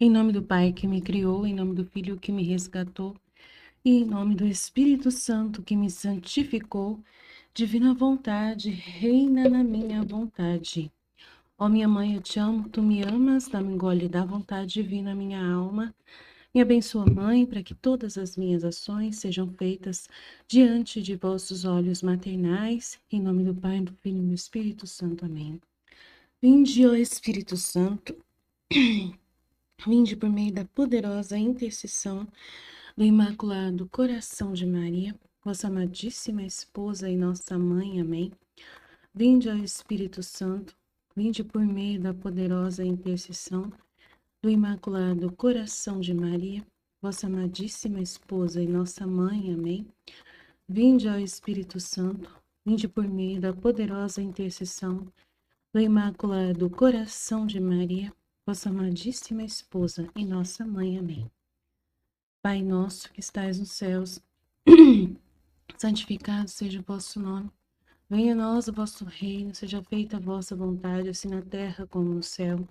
Em nome do Pai que me criou, em nome do Filho que me resgatou, e em nome do Espírito Santo que me santificou, divina vontade, reina na minha vontade. Ó minha mãe, eu te amo, tu me amas, dá-me gole da vontade divina minha alma. Me abençoa, Mãe, para que todas as minhas ações sejam feitas diante de vossos olhos maternais, em nome do Pai, do Filho e do Espírito Santo. Amém. Vinde, ó Espírito Santo, vinde por meio da poderosa intercessão do Imaculado Coração de Maria, vossa amadíssima esposa e nossa mãe. Amém. Vinde ao Espírito Santo, vinde por meio da poderosa intercessão do Imaculado Coração de Maria, vossa amadíssima esposa e nossa mãe. Amém. Vinde ao Espírito Santo, vinde por meio da poderosa intercessão do Imaculado Coração de Maria, vossa amadíssima esposa e nossa mãe. Amém. Pai nosso que estais nos céus, santificado seja o vosso nome. Venha a nós o vosso reino, seja feita a vossa vontade, assim na terra como no céu.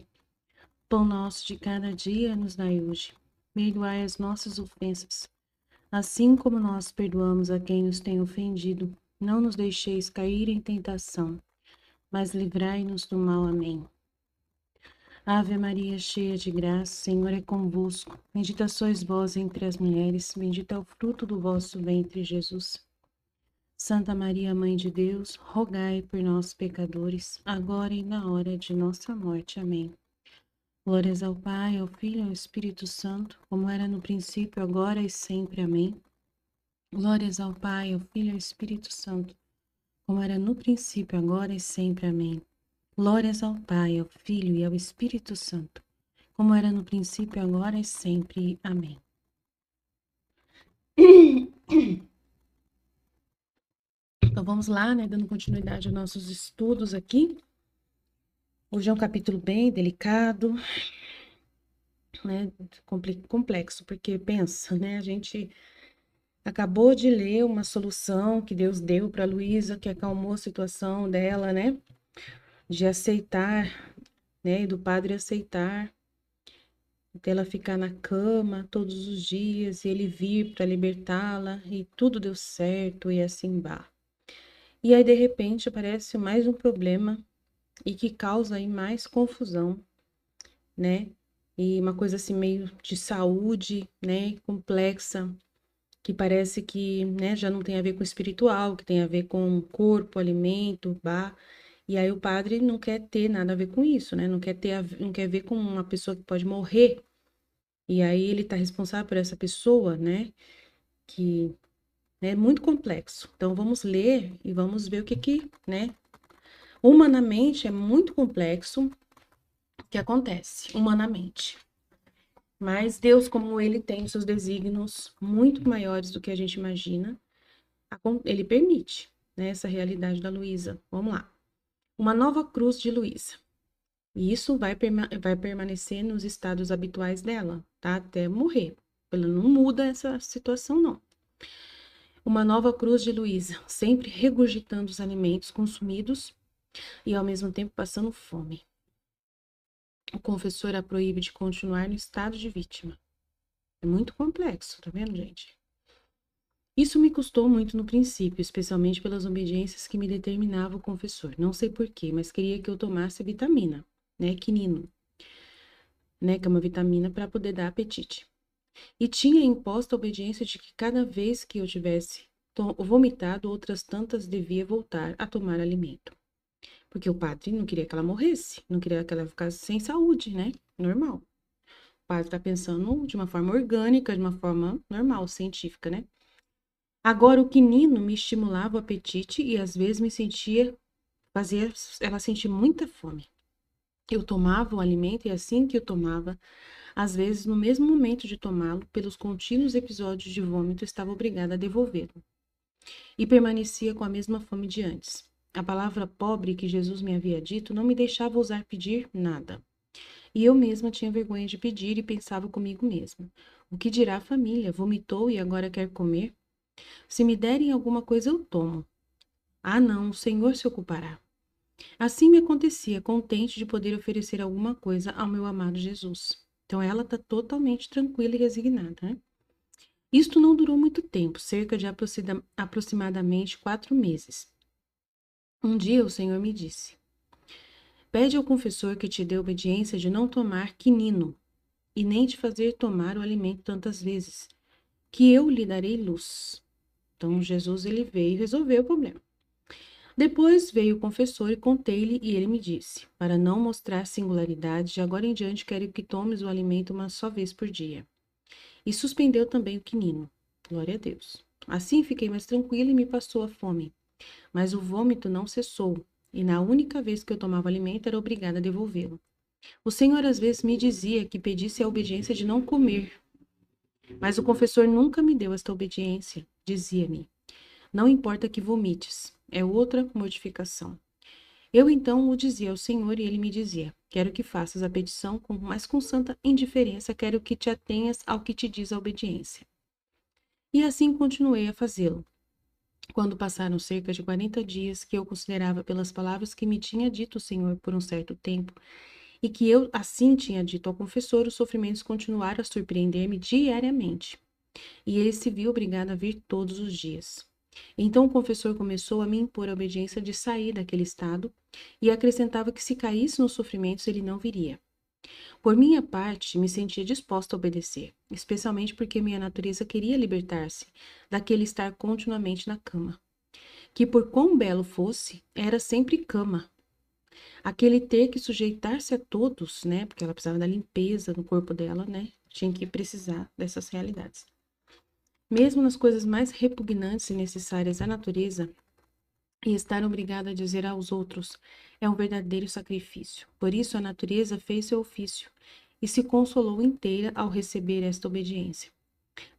Pão nosso de cada dia nos dai hoje. Perdoai as nossas ofensas, assim como nós perdoamos a quem nos tem ofendido. Não nos deixeis cair em tentação, mas livrai-nos do mal. Amém. Ave Maria, cheia de graça, o Senhor é convosco. Bendita sois vós entre as mulheres, bendito é o fruto do vosso ventre, Jesus. Santa Maria, Mãe de Deus, rogai por nós, pecadores, agora e na hora de nossa morte. Amém. Glórias ao Pai, ao Filho e ao Espírito Santo, como era no princípio, agora e sempre. Amém. Glórias ao Pai, ao Filho e ao Espírito Santo, como era no princípio, agora e sempre. Amém. Glórias ao Pai, ao Filho e ao Espírito Santo, como era no princípio, agora e sempre. Amém. Então vamos lá, né, dando continuidade aos nossos estudos aqui. Hoje é um capítulo bem delicado, né, complexo, porque pensa, né, a gente acabou de ler uma solução que Deus deu para Luísa, que acalmou a situação dela, né, de aceitar, né, e do padre aceitar, dela ficar na cama todos os dias e ele vir para libertá-la e tudo deu certo e assim vá. E aí de repente aparece mais um problema e que causa aí mais confusão, né? E uma coisa assim meio de saúde, né, complexa, que parece que, né, já não tem a ver com espiritual, que tem a ver com corpo, alimento, bar. E aí o padre não quer ter nada a ver com isso, né? Não quer ver com uma pessoa que pode morrer. E aí ele tá responsável por essa pessoa, né? Que é muito complexo. Então vamos ler e vamos ver o que, né? Humanamente é muito complexo o que acontece, humanamente. Mas Deus, como ele tem seus desígnios muito maiores do que a gente imagina, ele permite, né, essa realidade da Luísa. Vamos lá. Uma nova cruz de Luísa. E isso vai permanecer nos estados habituais dela, tá? Até morrer. Ela não muda essa situação, não. Uma nova cruz de Luísa, sempre regurgitando os alimentos consumidos e ao mesmo tempo passando fome. O confessor a proíbe de continuar no estado de vítima. É muito complexo, tá vendo, gente? Isso me custou muito no princípio, especialmente pelas obediências que me determinava o confessor. Não sei porquê, mas queria que eu tomasse vitamina, né, quinino, né, que é uma vitamina para poder dar apetite. E tinha imposto a obediência de que cada vez que eu tivesse vomitado, outras tantas devia voltar a tomar alimento. Porque o padre não queria que ela morresse, não queria que ela ficasse sem saúde, né? Normal. O padre está pensando de uma forma orgânica, de uma forma normal, científica, né? Agora o quinino me estimulava o apetite e às vezes fazia ela sentir muita fome. Eu tomava o alimento e assim que eu tomava, às vezes no mesmo momento de tomá-lo, pelos contínuos episódios de vômito, estava obrigada a devolvê-lo. E permanecia com a mesma fome de antes. A palavra pobre que Jesus me havia dito não me deixava ousar pedir nada. E eu mesma tinha vergonha de pedir e pensava comigo mesma: o que dirá a família? Vomitou e agora quer comer? Se me derem alguma coisa, eu tomo. Ah, não, o Senhor se ocupará. Assim me acontecia, contente de poder oferecer alguma coisa ao meu amado Jesus. Então, ela está totalmente tranquila e resignada, né? Isto não durou muito tempo, cerca de aproximadamente 4 meses. Um dia o Senhor me disse: pede ao confessor que te dê obediência de não tomar quinino e nem te fazer tomar o alimento tantas vezes, que eu lhe darei luz. Então, Jesus ele veio resolver o problema. Depois veio o confessor e contei-lhe, e ele me disse: para não mostrar singularidade, de agora em diante quero que tomes o alimento uma só vez por dia. E suspendeu também o quinino. Glória a Deus. Assim fiquei mais tranquila e me passou a fome. Mas o vômito não cessou, e na única vez que eu tomava alimento era obrigada a devolvê-lo. O Senhor às vezes me dizia que pedisse a obediência de não comer, mas o confessor nunca me deu esta obediência. Dizia-me: não importa que vomites, é outra mortificação. Eu então o dizia ao Senhor e ele me dizia: quero que faças a petição, mas com santa indiferença quero que te atenhas ao que te diz a obediência. E assim continuei a fazê-lo. Quando passaram cerca de 40 dias, que eu considerava pelas palavras que me tinha dito o Senhor por um certo tempo, e que eu assim tinha dito ao confessor, os sofrimentos continuaram a surpreender-me diariamente. E ele se viu obrigado a vir todos os dias. Então o confessor começou a me impor a obediência de sair daquele estado e acrescentava que se caísse nos sofrimentos ele não viria. Por minha parte, me sentia disposta a obedecer, especialmente porque minha natureza queria libertar-se daquele estar continuamente na cama, que por quão belo fosse, era sempre cama. Aquele ter que sujeitar-se a todos, né, porque ela precisava da limpeza no corpo dela, né, tinha que precisar dessas realidades. Mesmo nas coisas mais repugnantes e necessárias à natureza, e estar obrigada a dizer aos outros é um verdadeiro sacrifício. Por isso a natureza fez seu ofício e se consolou inteira ao receber esta obediência.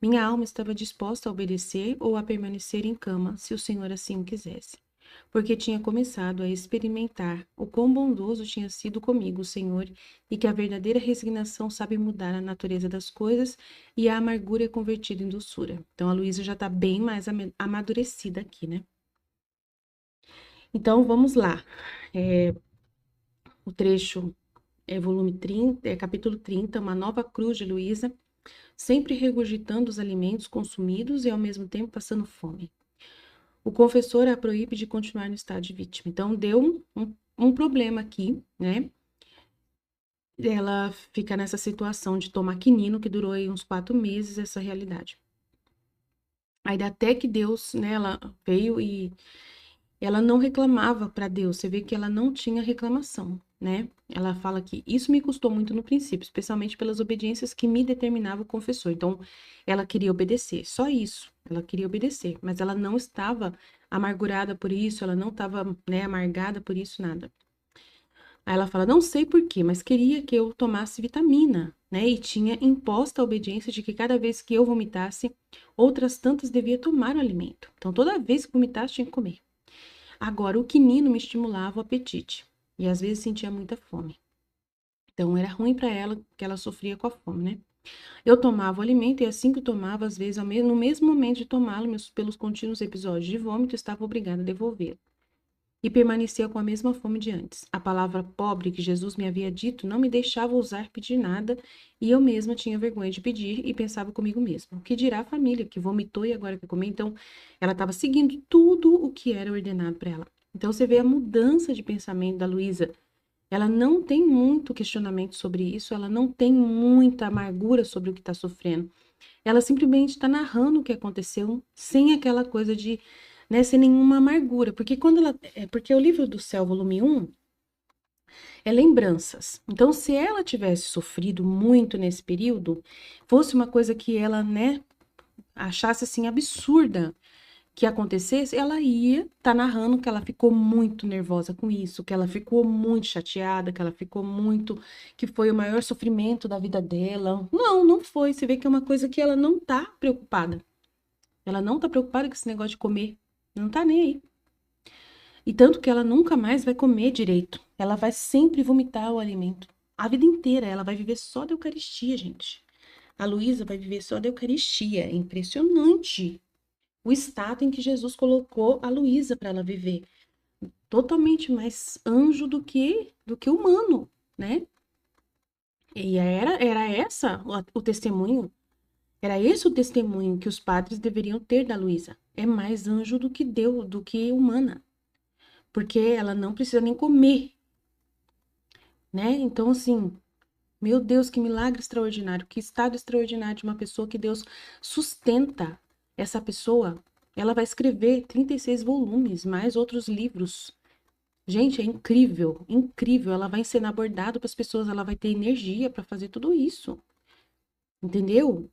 Minha alma estava disposta a obedecer ou a permanecer em cama, se o Senhor assim o quisesse, porque tinha começado a experimentar o quão bondoso tinha sido comigo o Senhor e que a verdadeira resignação sabe mudar a natureza das coisas e a amargura é convertida em doçura. Então a Luísa já está bem mais amadurecida aqui, né? Então vamos lá. O trecho é volume 30, capítulo 30, uma nova cruz de Luísa, sempre regurgitando os alimentos consumidos e ao mesmo tempo passando fome. O confessor a proíbe de continuar no estado de vítima. Então, deu um problema aqui, né? Ela fica nessa situação de tomar quinino, que durou aí uns 4 meses, essa realidade. Aí até que Deus, né, ela veio e ela não reclamava para Deus. Você vê que ela não tinha reclamação, né? Ela fala que isso me custou muito no princípio, especialmente pelas obediências que me determinava o confessor. Então, ela queria obedecer, só isso. Ela queria obedecer, mas ela não estava amargurada por isso, ela não estava, né, amargada por isso, nada. Aí ela fala, não sei por quê, mas queria que eu tomasse vitamina, né? E tinha imposta a obediência de que cada vez que eu vomitasse, outras tantas devia tomar o alimento. Então, toda vez que vomitasse, tinha que comer. Agora, o quinino me estimulava o apetite e às vezes sentia muita fome. Então, era ruim para ela, que ela sofria com a fome, né? Eu tomava o alimento e assim que eu tomava, às vezes, no mesmo momento de tomá-lo, pelos contínuos episódios de vômito, estava obrigada a devolvê-lo. E permanecia com a mesma fome de antes. A palavra pobre que Jesus me havia dito não me deixava ousar pedir nada e eu mesma tinha vergonha de pedir e pensava comigo mesma. O que dirá a família que vomitou e agora quer comer? Então, ela estava seguindo tudo o que era ordenado para ela. Então, você vê a mudança de pensamento da Luísa. Ela não tem muito questionamento sobre isso, ela não tem muita amargura sobre o que está sofrendo. Ela simplesmente está narrando o que aconteceu sem aquela coisa de, né, sem nenhuma amargura. Porque porque o livro do céu, volume 1, é lembranças. Então, se ela tivesse sofrido muito nesse período, fosse uma coisa que ela, né, achasse assim absurda que acontecesse, ela ia estar narrando que ela ficou muito nervosa com isso, que ela ficou muito chateada, que ela ficou muito, que foi o maior sofrimento da vida dela. Não, não foi. Você vê que é uma coisa que ela não tá preocupada. Ela não tá preocupada com esse negócio de comer. Não tá nem aí. E tanto que ela nunca mais vai comer direito. Ela vai sempre vomitar o alimento. A vida inteira ela vai viver só da Eucaristia, gente. A Luísa vai viver só da Eucaristia. É impressionante o estado em que Jesus colocou a Luísa para ela viver. Totalmente mais anjo do que humano, né? E era essa o testemunho, era esse o testemunho que os padres deveriam ter da Luísa. É mais anjo do que Deus, do que humana, porque ela não precisa nem comer, né? Então, assim, meu Deus, que milagre extraordinário, que estado extraordinário de uma pessoa que Deus sustenta essa pessoa. Ela vai escrever 36 volumes, mais outros livros. Gente, é incrível, incrível. Ela vai ensinar bordado para as pessoas, ela vai ter energia para fazer tudo isso. Entendeu?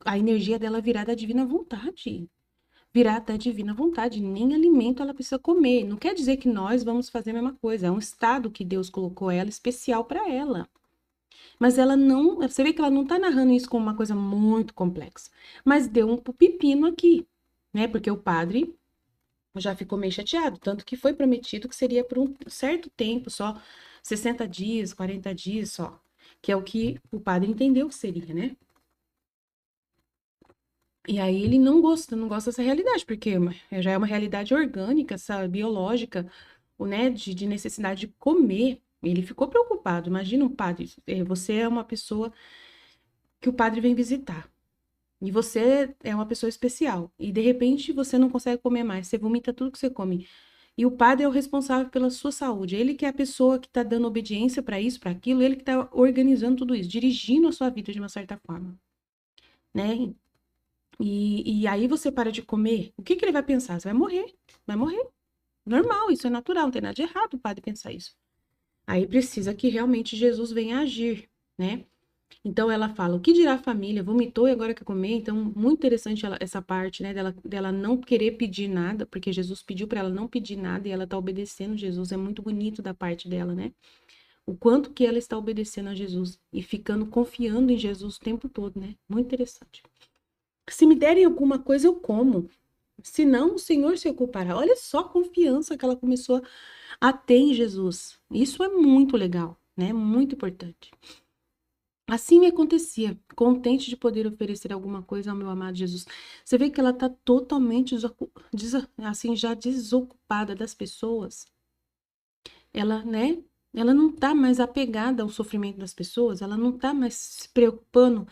A energia dela virá da divina vontade. Virá da divina vontade. Nem alimento ela precisa comer. Não quer dizer que nós vamos fazer a mesma coisa. É um estado que Deus colocou ela especial para ela. Mas ela não. Você vê que ela não está narrando isso como uma coisa muito complexa. Mas deu um pepino aqui, né? Porque o padre já ficou meio chateado. Tanto que foi prometido que seria por um certo tempo só 60 dias, 40 dias só. Que é o que o padre entendeu que seria, né? E aí ele não gosta dessa realidade, porque já é uma realidade orgânica, essa biológica, né, de necessidade de comer. Ele ficou preocupado. Imagina um padre, você é uma pessoa que o padre vem visitar. E você é uma pessoa especial. E de repente você não consegue comer mais, você vomita tudo que você come. E o padre é o responsável pela sua saúde. Ele que é a pessoa que está dando obediência para isso, para aquilo, ele que está organizando tudo isso, dirigindo a sua vida de uma certa forma, né? E aí você para de comer, o que que ele vai pensar? Você vai morrer, vai morrer. Normal, isso é natural, não tem nada de errado o padre pensar isso. Aí precisa que realmente Jesus venha agir, né? Então ela fala, o que dirá a família? Vomitou e agora quer comer? Então, muito interessante essa parte, né? Dela não querer pedir nada, porque Jesus pediu para ela não pedir nada e ela tá obedecendo Jesus. É muito bonito da parte dela, né? O quanto que ela está obedecendo a Jesus e ficando confiando em Jesus o tempo todo, né? Muito interessante. Se me derem alguma coisa, eu como. Se não, o Senhor se ocupará. Olha só a confiança que ela começou a ter em Jesus. Isso é muito legal, né? Muito importante. Assim me acontecia, contente de poder oferecer alguma coisa ao meu amado Jesus. Você vê que ela está totalmente assim, já desocupada das pessoas. Ela, né? Ela não está mais apegada ao sofrimento das pessoas, ela não está mais se preocupando,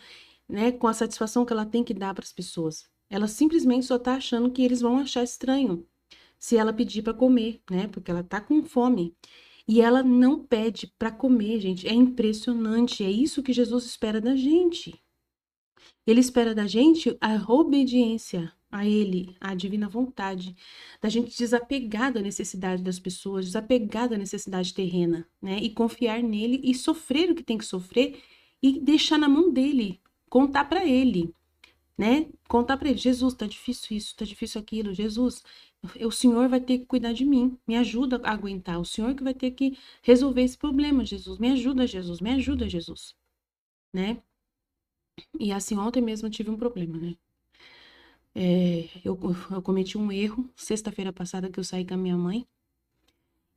né, com a satisfação que ela tem que dar para as pessoas. Ela simplesmente só está achando que eles vão achar estranho se ela pedir para comer, né? Porque ela tá com fome. E ela não pede para comer, gente. É impressionante. É isso que Jesus espera da gente. Ele espera da gente a obediência a Ele, a divina vontade, da gente desapegar da necessidade das pessoas, desapegar da necessidade terrena, né? E confiar nele e sofrer o que tem que sofrer e deixar na mão dele, contar para ele, né? Contar para ele, Jesus, tá difícil isso, tá difícil aquilo, Jesus, o Senhor vai ter que cuidar de mim, me ajuda a aguentar, o Senhor que vai ter que resolver esse problema, Jesus, me ajuda, Jesus, me ajuda, Jesus, né? E assim, ontem mesmo eu tive um problema, né? Eu cometi um erro sexta-feira passada que eu saí com a minha mãe,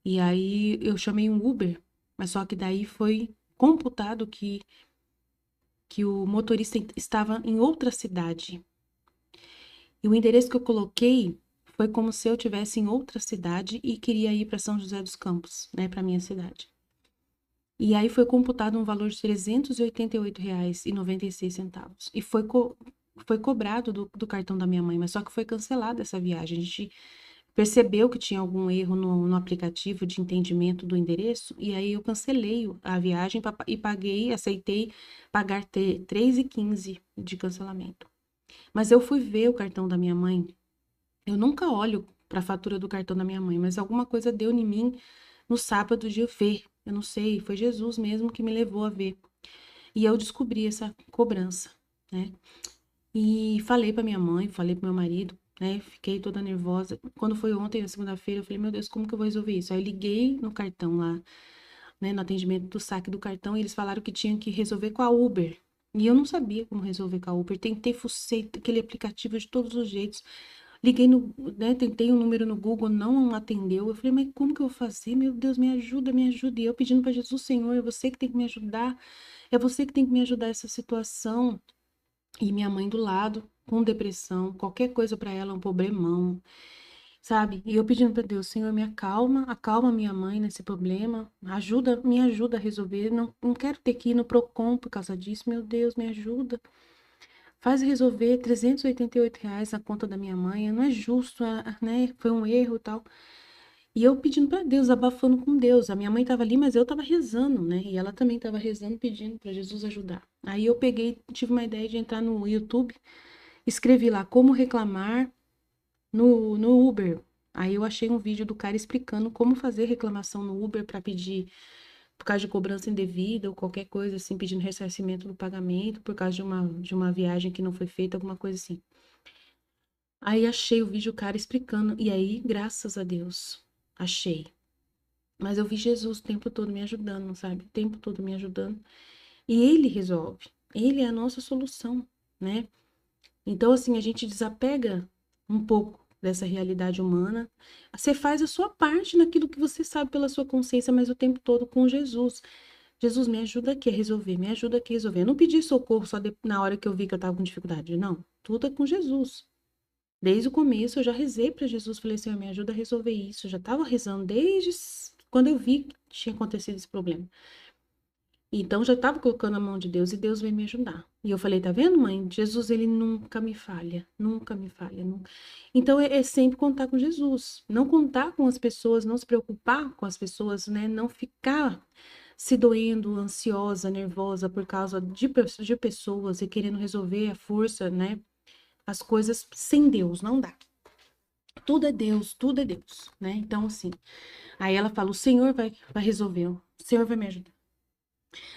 e aí eu chamei um Uber, mas só que daí foi computado que o motorista estava em outra cidade. E o endereço que eu coloquei foi como se eu tivesse em outra cidade e queria ir para São José dos Campos, né, para minha cidade. E aí foi computado um valor de R$ 388,96. E foi cobrado do cartão da minha mãe, mas só que foi cancelada essa viagem. A gente percebeu que tinha algum erro no aplicativo de entendimento do endereço, e aí eu cancelei a viagem e paguei, aceitei pagar 3,15 de cancelamento. Mas eu fui ver o cartão da minha mãe. Eu nunca olho para a fatura do cartão da minha mãe, mas alguma coisa deu em mim no sábado de eu ver. Eu não sei, foi Jesus mesmo que me levou a ver. E eu descobri essa cobrança, né? E falei para minha mãe, falei para meu marido, né? Fiquei toda nervosa. Quando foi ontem, na segunda-feira, eu falei, meu Deus, como que eu vou resolver isso? Aí eu liguei no cartão lá, né? No atendimento do saque do cartão, e eles falaram que tinha que resolver com a Uber. E eu não sabia como resolver com a Uber. Tentei, fucei aquele aplicativo de todos os jeitos. Liguei no, né, tentei um número no Google, não atendeu. Eu falei, mas como que eu vou fazer? Meu Deus, me ajuda, me ajuda. E eu pedindo para Jesus, Senhor, é você que tem que me ajudar. É você que tem que me ajudar nessa situação. E minha mãe do lado, com depressão, qualquer coisa para ela é um problemão. sabe? E eu pedindo para Deus, Senhor, me acalma, acalma minha mãe nesse problema, ajuda, me ajuda a resolver. Não quero ter que ir no Procon por causa disso, meu Deus, me ajuda. Faz resolver R$ 388 na conta da minha mãe, não é justo, né? Foi um erro e tal. E eu pedindo para Deus, abafando com Deus. A minha mãe estava ali, mas eu estava rezando, né? E ela também estava rezando, pedindo para Jesus ajudar. Aí eu peguei, tive uma ideia de entrar no YouTube, escrevi lá como reclamar no Uber. Aí eu achei um vídeo do cara explicando como fazer reclamação no Uber para pedir por causa de cobrança indevida ou qualquer coisa assim, pedindo ressarcimento do pagamento por causa de uma viagem que não foi feita, alguma coisa assim. Aí achei o vídeo, o cara explicando, e aí, graças a Deus, achei. Mas eu vi Jesus o tempo todo me ajudando, sabe? O tempo todo me ajudando. E ele resolve. Ele é a nossa solução, né? Então, assim, a gente desapega um pouco dessa realidade humana. Você faz a sua parte naquilo que você sabe pela sua consciência, mas o tempo todo com Jesus. Jesus, me ajuda aqui a resolver, me ajuda aqui a resolver. Eu não pedi socorro só na hora que eu vi que eu estava com dificuldade, não. Tudo é com Jesus. Desde o começo eu já rezei para Jesus, falei, Senhor, me ajuda a resolver isso. Eu já estava rezando desde quando eu vi que tinha acontecido esse problema. Então já estava colocando a mão de Deus e Deus veio me ajudar. E eu falei, tá vendo, mãe? Jesus, ele nunca me falha, nunca me falha, nunca. Então é sempre contar com Jesus, não contar com as pessoas, não se preocupar com as pessoas, né? Não ficar se doendo, ansiosa, nervosa por causa de pessoas e querendo resolver à força, né? As coisas sem Deus, não dá. Tudo é Deus, né? Então, assim, aí ela fala, o Senhor vai resolver, o Senhor vai me ajudar.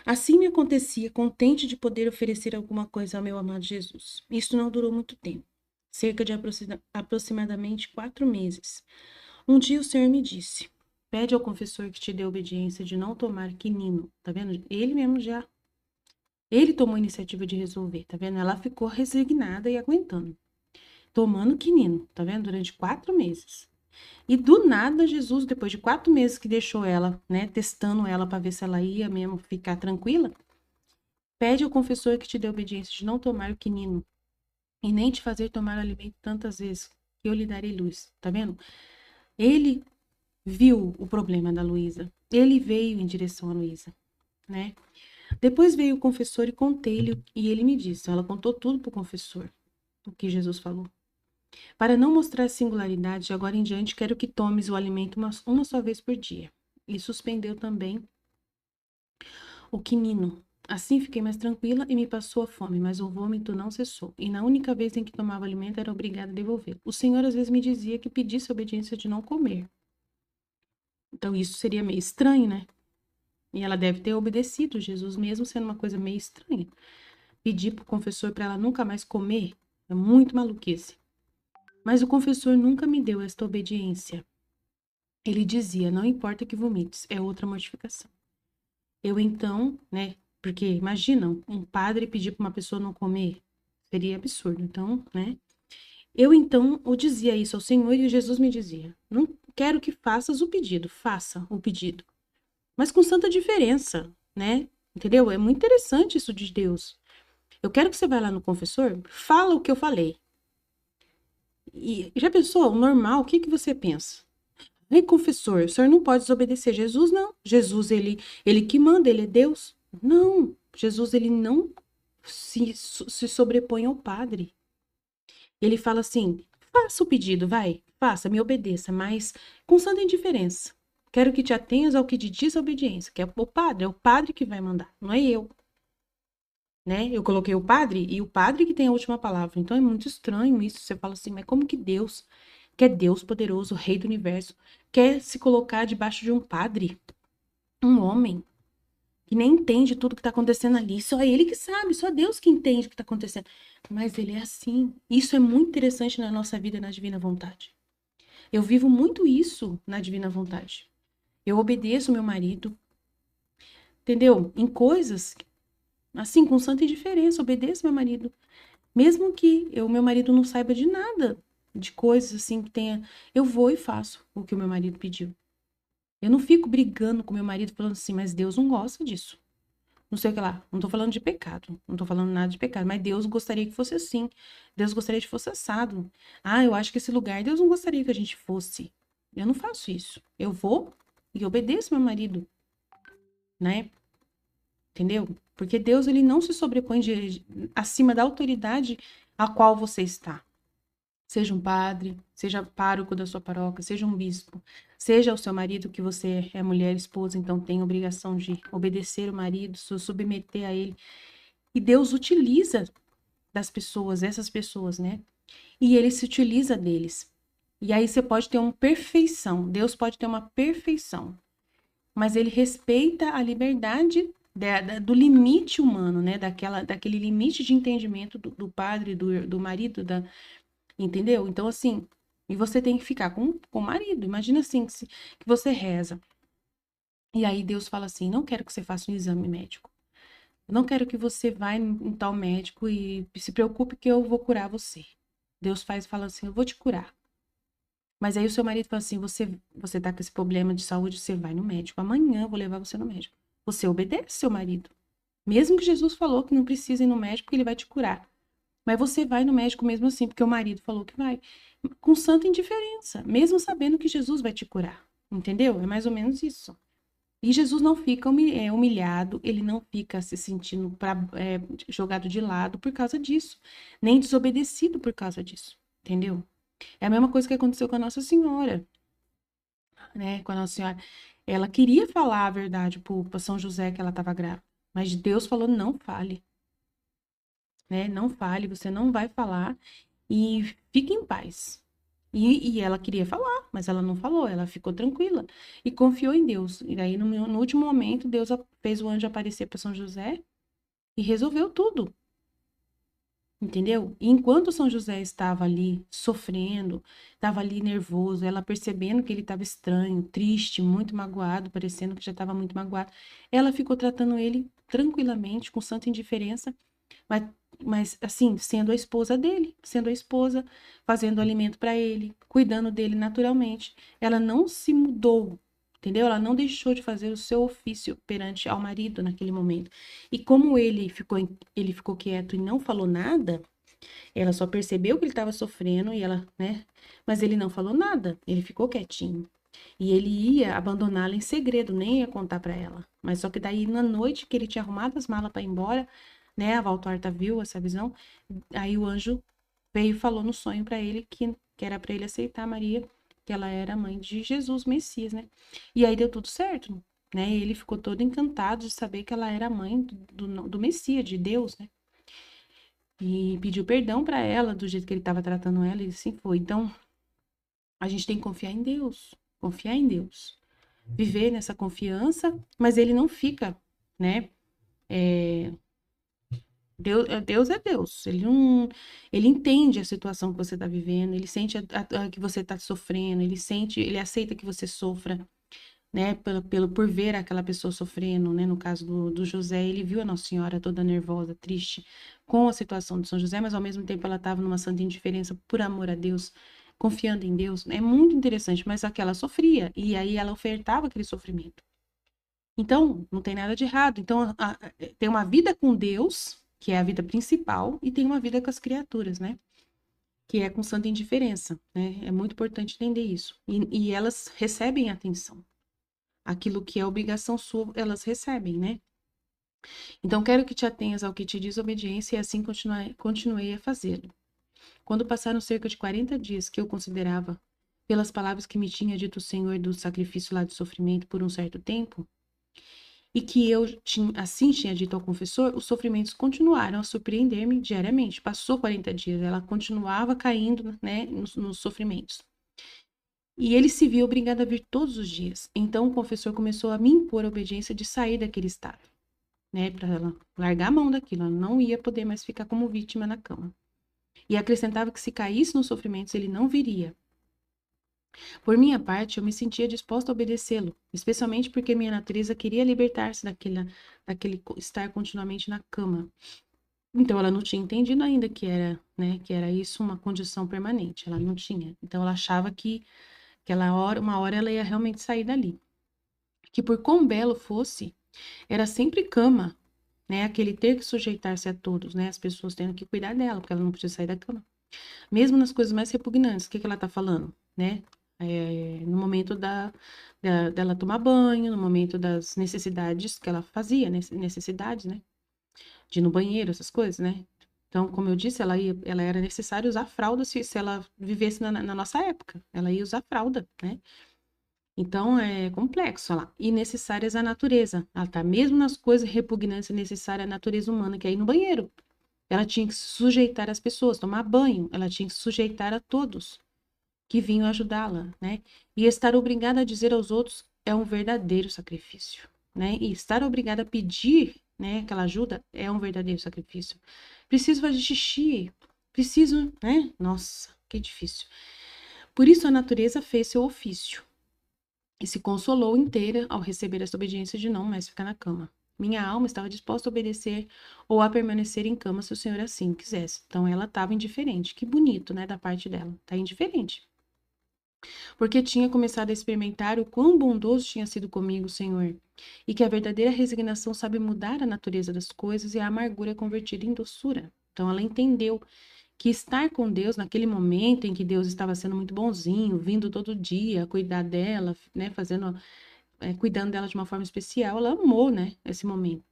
Assim me acontecia, contente de poder oferecer alguma coisa ao meu amado Jesus. Isto não durou muito tempo, cerca de aproximadamente 4 meses. Um dia o Senhor me disse, pede ao confessor que te dê obediência de não tomar quinino. Tá vendo? Ele mesmo já, ele tomou a iniciativa de resolver, tá vendo? Ela ficou resignada e aguentando. Tomando quinino, tá vendo? Durante 4 meses. E do nada, Jesus, depois de 4 meses que deixou ela, né, testando ela para ver se ela ia mesmo ficar tranquila, pede ao confessor que te dê obediência de não tomar o quinino e nem te fazer tomar alimento tantas vezes, que eu lhe darei luz. Tá vendo? Ele viu o problema da Luísa. Ele veio em direção a Luísa, né? Depois veio o confessor e contei-lhe, e ele me disse, ela contou tudo pro confessor, o que Jesus falou. Para não mostrar singularidade, de agora em diante quero que tomes o alimento uma só vez por dia. E suspendeu também o quinino. Assim fiquei mais tranquila e me passou a fome, mas o vômito não cessou. E na única vez em que tomava alimento era obrigada a devolver. O Senhor às vezes me dizia que pedisse a obediência de não comer. Então isso seria meio estranho, né? E ela deve ter obedecido Jesus, mesmo sendo uma coisa meio estranha. Pedir para o confessor para ela nunca mais comer é muito maluquice. Mas o confessor nunca me deu esta obediência. Ele dizia, não importa que vomites, é outra mortificação. Eu então, né, porque imagina, um padre pedir para uma pessoa não comer, seria absurdo. Então, né, eu então o dizia isso ao Senhor e Jesus me dizia, não quero que faças o pedido, faça o pedido. Mas com santa diferença, né, entendeu? É muito interessante isso de Deus. Eu quero que você vá lá no confessor, fala o que eu falei. E já pensou, o normal, o que você pensa? Ei, confessor, o senhor não pode desobedecer Jesus, não. Jesus, ele que manda, ele é Deus. Não, Jesus, ele não se sobrepõe ao Padre. Ele fala assim, faça o pedido, vai, faça, me obedeça, mas com santa indiferença. Quero que te atenhas ao que te diz a obediência, que é o Padre que vai mandar, não é eu. Né? Eu coloquei o Padre e o Padre que tem a última palavra. Então é muito estranho isso. Você fala assim, mas como que Deus, que é Deus poderoso, Rei do Universo, quer se colocar debaixo de um padre, um homem, que nem entende tudo que está acontecendo ali. Só ele que sabe, só Deus que entende o que está acontecendo. Mas ele é assim. Isso é muito interessante na nossa vida, na divina vontade. Eu vivo muito isso na divina vontade. Eu obedeço meu marido, entendeu? Em coisas, assim, com santa indiferença, obedeço meu marido. Mesmo que meu marido não saiba de nada, de coisas assim que tenha, eu vou e faço o que o meu marido pediu. Eu não fico brigando com meu marido falando assim, mas Deus não gosta disso. não sei o que lá. Não tô falando de pecado, não tô falando nada de pecado, mas Deus gostaria que fosse assim. Deus gostaria que fosse assado. Ah, eu acho que esse lugar Deus não gostaria que a gente fosse. Eu não faço isso. Eu vou e obedeço meu marido, né? Entendeu? Porque Deus, ele não se sobrepõe acima da autoridade a qual você está. Seja um padre, seja pároco da sua paróquia, seja um bispo, seja o seu marido, que você é mulher, esposa, então tem a obrigação de obedecer o marido, se submeter a ele. E Deus utiliza das pessoas, essas pessoas, né? E ele se utiliza deles. E aí você pode ter uma perfeição, Deus pode ter uma perfeição, mas ele respeita a liberdade do limite humano, né? Daquele limite de entendimento do padre, do marido, entendeu? Então, assim, e você tem que ficar com o marido. Imagina assim, que você reza. E aí Deus fala assim: não quero que você faça um exame médico. Eu não quero que você vá em tal médico e se preocupe que eu vou curar você. Deus fala assim: eu vou te curar. Mas aí o seu marido fala assim: você tá com esse problema de saúde, você vai no médico. Amanhã eu vou levar você no médico. Você obedece seu marido. Mesmo que Jesus falou que não precisa ir no médico, porque ele vai te curar. Mas você vai no médico mesmo assim, porque o marido falou que vai. Com santa indiferença, mesmo sabendo que Jesus vai te curar. Entendeu? É mais ou menos isso. E Jesus não fica humilhado, ele não fica se sentindo jogado de lado por causa disso, nem desobedecido por causa disso. Entendeu? É a mesma coisa que aconteceu com a Nossa Senhora, né? Com a Nossa Senhora. Ela queria falar a verdade para São José que ela estava grávida, mas Deus falou: não fale, né? Não fale, você não vai falar e fique em paz. E ela queria falar, mas ela não falou, ela ficou tranquila e confiou em Deus. E daí, no último momento, Deus fez o anjo aparecer para São José e resolveu tudo. Entendeu? E enquanto São José estava ali sofrendo, estava ali nervoso, ela percebendo que ele estava estranho, triste, muito magoado, parecendo que já estava muito magoado, ela ficou tratando ele tranquilamente, com santa indiferença, mas, mas assim, sendo a esposa dele, sendo a esposa, fazendo alimento para ele, cuidando dele naturalmente. Ela não se mudou, entendeu? Ela não deixou de fazer o seu ofício perante ao marido naquele momento. E como ele ficou quieto e não falou nada, ela só percebeu que ele estava sofrendo e ela, né? Mas ele não falou nada, ele ficou quietinho. E ele ia abandoná-la em segredo, nem ia contar para ela. Mas só que daí, na noite que ele tinha arrumado as malas para ir embora, né? A Valtorta viu essa visão. Aí o anjo veio e falou no sonho para ele que era para ele aceitar Maria, que ela era a mãe de Jesus, Messias, né? E aí deu tudo certo, né? E ele ficou todo encantado de saber que ela era a mãe do Messias, de Deus, né? E pediu perdão para ela do jeito que ele estava tratando ela, e assim foi. Então, a gente tem que confiar em Deus, confiar em Deus, viver nessa confiança, mas ele não fica, né? É, Deus é Deus. Ele não, ele entende a situação que você está vivendo, ele sente que você está sofrendo, ele sente, ele aceita que você sofra, né? Por ver aquela pessoa sofrendo, né? No caso do José, ele viu a Nossa Senhora toda nervosa, triste com a situação de São José, mas ao mesmo tempo ela estava numa santa indiferença por amor a Deus, confiando em Deus. É muito interessante, mas aquela sofria e aí ela ofertava aquele sofrimento. Então, não tem nada de errado. Então, tem uma vida com Deus, que é a vida principal, e tem uma vida com as criaturas, né? Que é com santa indiferença, né? É muito importante entender isso. E elas recebem atenção. Aquilo que é obrigação sua, elas recebem, né? Então, quero que te atenhas ao que te diz obediência e assim continuei a fazê-lo. Quando passaram cerca de 40 dias que eu considerava, pelas palavras que me tinha dito o Senhor do sacrifício lá de sofrimento por um certo tempo, e que eu assim tinha dito ao confessor, os sofrimentos continuaram a surpreender-me diariamente. Passou 40 dias, ela continuava caindo, né, nos sofrimentos. E ele se viu obrigado a vir todos os dias. Então o confessor começou a me impor a obediência de sair daquele estado, né, para ela largar a mão daquilo. Ela não ia poder mais ficar como vítima na cama. E acrescentava que se caísse nos sofrimentos, ele não viria. Por minha parte, eu me sentia disposta a obedecê-lo, especialmente porque minha natureza queria libertar-se daquele estar continuamente na cama. Então, ela não tinha entendido ainda que era, né, que era isso uma condição permanente. Ela não tinha. Então, ela achava que uma hora ela ia realmente sair dali. Que por quão belo fosse, era sempre cama, né? Aquele ter que sujeitar-se a todos, né? As pessoas tendo que cuidar dela, porque ela não podia sair da cama. Mesmo nas coisas mais repugnantes, o que que ela tá falando, né? No momento dela tomar banho, no momento das necessidades que ela fazia, necessidades, né? De ir no banheiro, essas coisas, né? Então, como eu disse, ela era necessário usar fralda se ela vivesse na nossa época. Ela ia usar fralda, né? Então, é complexo, olha lá. E necessárias à natureza. Ela tá mesmo nas coisas repugnantes necessárias à natureza humana, que é ir no banheiro. Ela tinha que se sujeitar às pessoas, tomar banho. Ela tinha que se sujeitar a todos que vinham ajudá-la, né? E estar obrigada a dizer aos outros é um verdadeiro sacrifício, né? E estar obrigada a pedir, né, aquela ajuda é um verdadeiro sacrifício. Preciso fazer xixi, preciso, né? Nossa, que difícil. Por isso a natureza fez seu ofício e se consolou inteira ao receber essa obediência de não mais ficar na cama. Minha alma estava disposta a obedecer ou a permanecer em cama se o Senhor assim quisesse. Então ela estava indiferente. Que bonito, né, da parte dela. Tá indiferente. Porque tinha começado a experimentar o quão bondoso tinha sido comigo, Senhor, e que a verdadeira resignação sabe mudar a natureza das coisas e a amargura é convertida em doçura. Então ela entendeu que estar com Deus naquele momento em que Deus estava sendo muito bonzinho, vindo todo dia cuidar dela, né, cuidando dela de uma forma especial, ela amou, né, esse momento.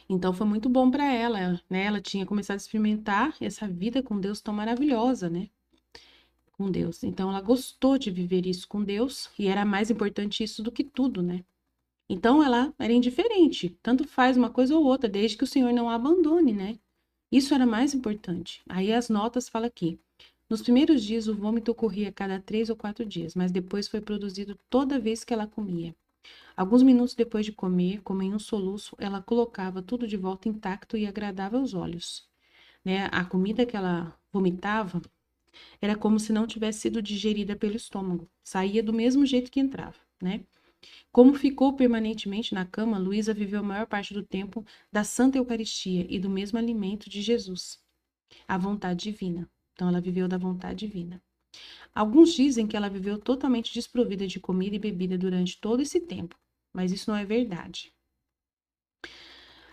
Então foi muito bom para ela, né? Ela tinha começado a experimentar essa vida com Deus tão maravilhosa, né? Com Deus. Então ela gostou de viver isso com Deus e era mais importante isso do que tudo, né? Então ela era indiferente, tanto faz uma coisa ou outra, desde que o Senhor não a abandone, né? Isso era mais importante. Aí as notas falam aqui. Nos primeiros dias o vômito ocorria a cada 3 ou 4 dias, mas depois foi produzido toda vez que ela comia. Alguns minutos depois de comer, como em um soluço, ela colocava tudo de volta intacto e agradável aos olhos, né? A comida que ela vomitava era como se não tivesse sido digerida pelo estômago. Saía do mesmo jeito que entrava, né? Como ficou permanentemente na cama, Luísa viveu a maior parte do tempo da Santa Eucaristia e do mesmo alimento de Jesus, a vontade divina. Então, ela viveu da vontade divina. Alguns dizem que ela viveu totalmente desprovida de comida e bebida durante todo esse tempo, mas isso não é verdade.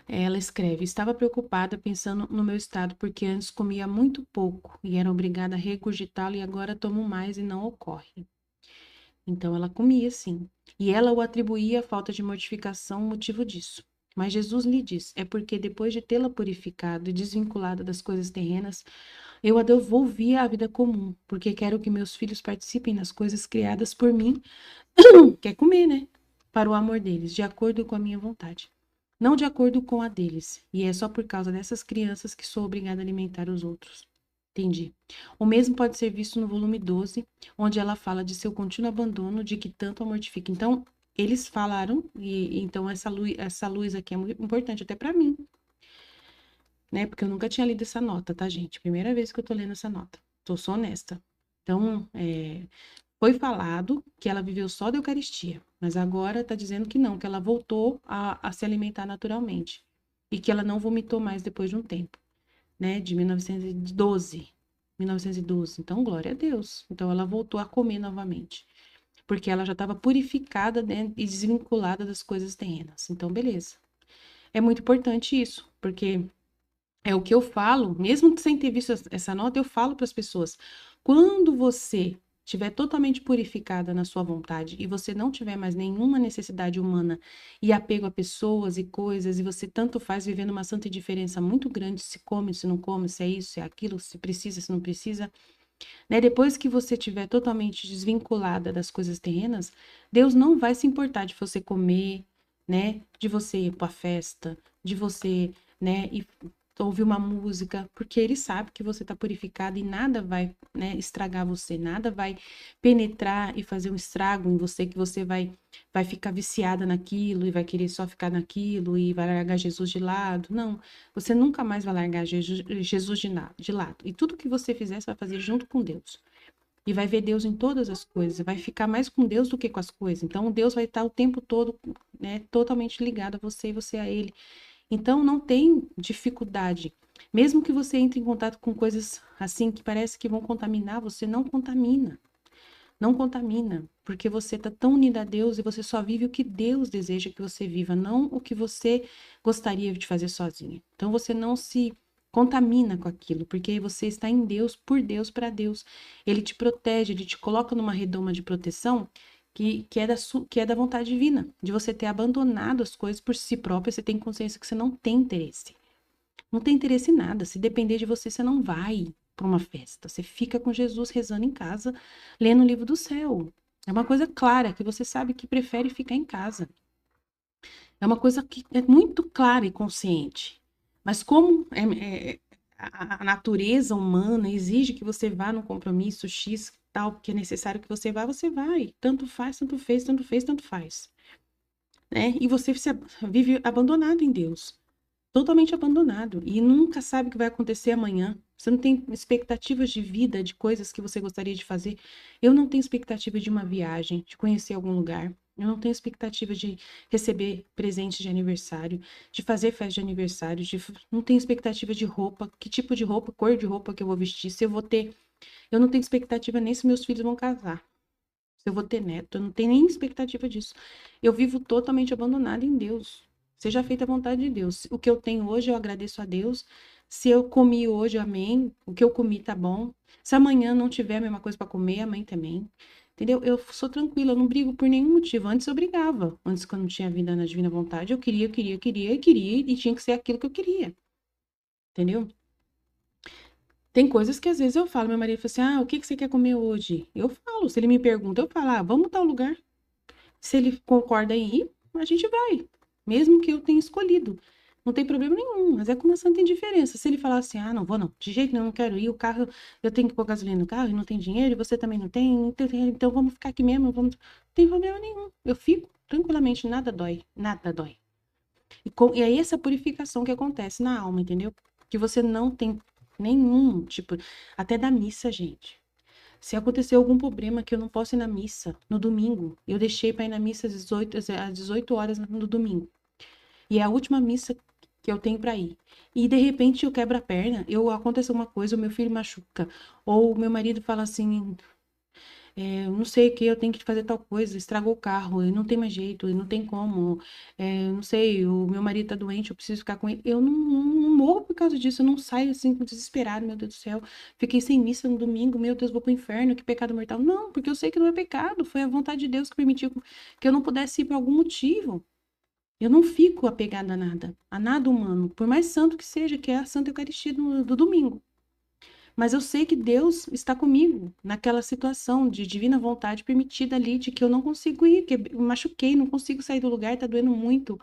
Ela escreve: estava preocupada pensando no meu estado, porque antes comia muito pouco e era obrigada a regurgitá-lo e agora tomo mais e não ocorre. Então ela comia sim, e ela o atribuía à falta de mortificação o motivo disso. Mas Jesus lhe diz: é porque depois de tê-la purificado e desvinculada das coisas terrenas, eu a devolvi à vida comum, porque quero que meus filhos participem das coisas criadas por mim, quer comer, né? Para o amor deles, de acordo com a minha vontade. Não de acordo com a deles. E é só por causa dessas crianças que sou obrigada a alimentar os outros. Entendi. O mesmo pode ser visto no volume 12, onde ela fala de seu contínuo abandono, de que tanto a mortifica. Então, eles falaram, e então essa luz aqui é muito importante até para mim, né? Porque eu nunca tinha lido essa nota, tá, gente? Primeira vez que eu tô lendo essa nota. Tô só honesta. Então, foi falado que ela viveu só da Eucaristia, mas agora está dizendo que não, que ela voltou a se alimentar naturalmente e que ela não vomitou mais depois de um tempo, né? De 1912. 1912. Então, glória a Deus. Então, ela voltou a comer novamente, porque ela já estava purificada, né, e desvinculada das coisas terrenas. Então, beleza. É muito importante isso, porque é o que eu falo, mesmo sem ter visto essa nota, eu falo para as pessoas. Quando você estiver totalmente purificada na sua vontade e você não tiver mais nenhuma necessidade humana e apego a pessoas e coisas, e você tanto faz vivendo uma santa indiferença muito grande, se come, se não come, se é isso, se é aquilo, se precisa, se não precisa, né? Depois que você estiver totalmente desvinculada das coisas terrenas, Deus não vai se importar de você comer, né? De você ir para a festa, de você, né, ir ouvir uma música, porque ele sabe que você está purificado e nada vai, né, estragar você, nada vai penetrar e fazer um estrago em você, que você vai ficar viciada naquilo e vai querer só ficar naquilo e vai largar Jesus de lado. Não, você nunca mais vai largar Jesus de lado. E tudo que você fizer, você vai fazer junto com Deus. E vai ver Deus em todas as coisas, vai ficar mais com Deus do que com as coisas. Então, Deus vai estar o tempo todo, né, totalmente ligado a você e você a Ele. Então, não tem dificuldade. Mesmo que você entre em contato com coisas assim que parece que vão contaminar, você não contamina. Não contamina, porque você está tão unida a Deus e você só vive o que Deus deseja que você viva, não o que você gostaria de fazer sozinha. Então você não se contamina com aquilo, porque você está em Deus, por Deus, para Deus. Ele te protege, ele te coloca numa redoma de proteção que é da vontade divina, de você ter abandonado as coisas por si próprio, você tem consciência que você não tem interesse. Não tem interesse em nada. Se depender de você, você não vai para uma festa. Você fica com Jesus rezando em casa, lendo o livro do céu. É uma coisa clara, que você sabe que prefere ficar em casa. É uma coisa que é muito clara e consciente. Mas como a natureza humana exige que você vá no compromisso X, tal, que é necessário que você vá, você vai. Tanto faz, tanto fez, tanto fez, tanto faz. Né? E você vive abandonado em Deus. Totalmente abandonado e nunca sabe o que vai acontecer amanhã. Você não tem expectativas de vida, de coisas que você gostaria de fazer. Eu não tenho expectativa de uma viagem, de conhecer algum lugar. Eu não tenho expectativa de receber presente de aniversário, de fazer festa de aniversário, não tenho expectativa de roupa, que tipo de roupa, cor de roupa que eu vou vestir, se eu vou ter. Eu não tenho expectativa nem se meus filhos vão casar, se eu vou ter neto, eu não tenho nem expectativa disso. Eu vivo totalmente abandonada em Deus. Seja feita a vontade de Deus. O que eu tenho hoje, eu agradeço a Deus. Se eu comi hoje, amém. O que eu comi tá bom. Se amanhã não tiver a mesma coisa para comer, amém também. Entendeu? Eu sou tranquila, eu não brigo por nenhum motivo. Antes eu brigava. Antes, quando não tinha vida na divina vontade, eu queria, e tinha que ser aquilo que eu queria. Entendeu? Tem coisas que às vezes eu falo, meu marido fala assim: ah, o que que você quer comer hoje? Eu falo, se ele me pergunta, eu falo: ah, vamos tal lugar. Se ele concorda em ir, a gente vai. Mesmo que eu tenha escolhido. Não tem problema nenhum, mas é com uma santa indiferença. Se ele falar assim, ah, não vou não, de jeito nenhum, não quero ir, o carro, eu tenho que pôr gasolina no carro e não tem dinheiro, e você também não tem, então vamos ficar aqui mesmo, vamos... Não tem problema nenhum. Eu fico tranquilamente, nada dói, nada dói. E é essa purificação que acontece na alma, entendeu? Que você não tem nenhum, tipo, até da missa, gente. Se acontecer algum problema que eu não posso ir na missa no domingo, eu deixei para ir na missa às 18 horas no domingo. E é a última missa que eu tenho para ir. E de repente eu quebro a perna, acontece uma coisa, o meu filho machuca, ou o meu marido fala assim, não sei o que, eu tenho que fazer tal coisa, estragou o carro, e não tem mais jeito, e não tem como, não sei, o meu marido tá doente, eu preciso ficar com ele. Eu não morro por causa disso, eu não saio assim desesperado, meu Deus do céu. Fiquei sem missa no domingo, meu Deus, vou pro inferno, que pecado mortal. Não, porque eu sei que não é pecado, foi a vontade de Deus que permitiu que eu não pudesse ir por algum motivo. Eu não fico apegada a nada humano, por mais santo que seja, que é a Santa Eucaristia do domingo. Mas eu sei que Deus está comigo naquela situação de divina vontade permitida ali, de que eu não consigo ir, que eu machuquei, não consigo sair do lugar, tá doendo muito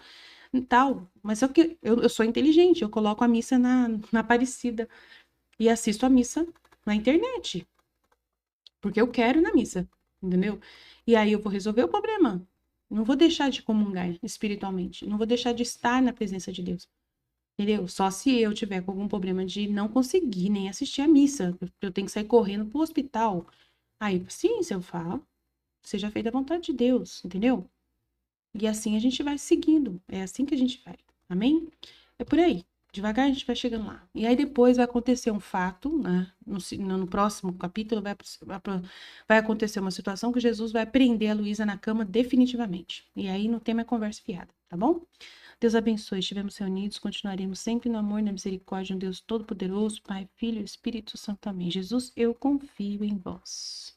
e tal. Mas só que eu sou inteligente, eu coloco a missa na Aparecida e assisto a missa na internet, porque eu quero ir na missa, entendeu? E aí eu vou resolver o problema. Não vou deixar de comungar espiritualmente, não vou deixar de estar na presença de Deus. Entendeu? Só se eu tiver com algum problema de não conseguir nem assistir a missa, eu tenho que sair correndo pro hospital. Aí, sim, se eu falo, seja feita a vontade de Deus, entendeu? E assim a gente vai seguindo, é assim que a gente vai, amém? É por aí, devagar a gente vai chegando lá. E aí depois vai acontecer um fato, né? No próximo capítulo vai acontecer uma situação que Jesus vai prender a Luísa na cama definitivamente. E aí não tem mais conversa fiada, tá bom? Deus abençoe. Estivemos reunidos, continuaremos sempre no amor e na misericórdia de um Deus Todo-Poderoso, Pai, Filho e Espírito Santo. Amém. Jesus, eu confio em vós.